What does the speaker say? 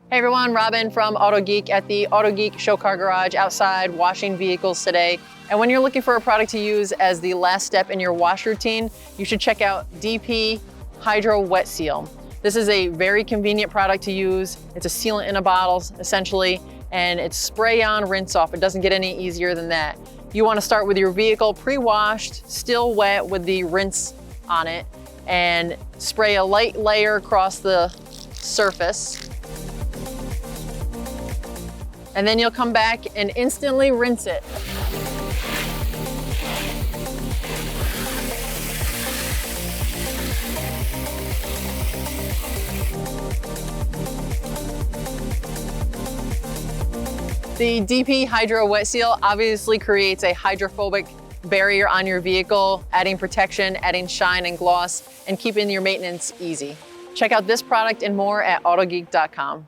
Hey everyone, Robin from Autogeek at the Autogeek Show Car Garage outside washing vehicles today. And when you're looking for a product to use as the last step in your wash routine, you should check out DP Hydro Wet Seal. This is a very convenient product to use. It's a sealant in a bottle, essentially, and it's spray on, rinse off. It doesn't get any easier than that. You want to start with your vehicle pre-washed, still wet with the rinse on it, and spray a light layer across the surface. And then you'll come back and instantly rinse it. The DP Hydro Wet Seal obviously creates a hydrophobic barrier on your vehicle, adding protection, adding shine and gloss, and keeping your maintenance easy. Check out this product and more at autogeek.com.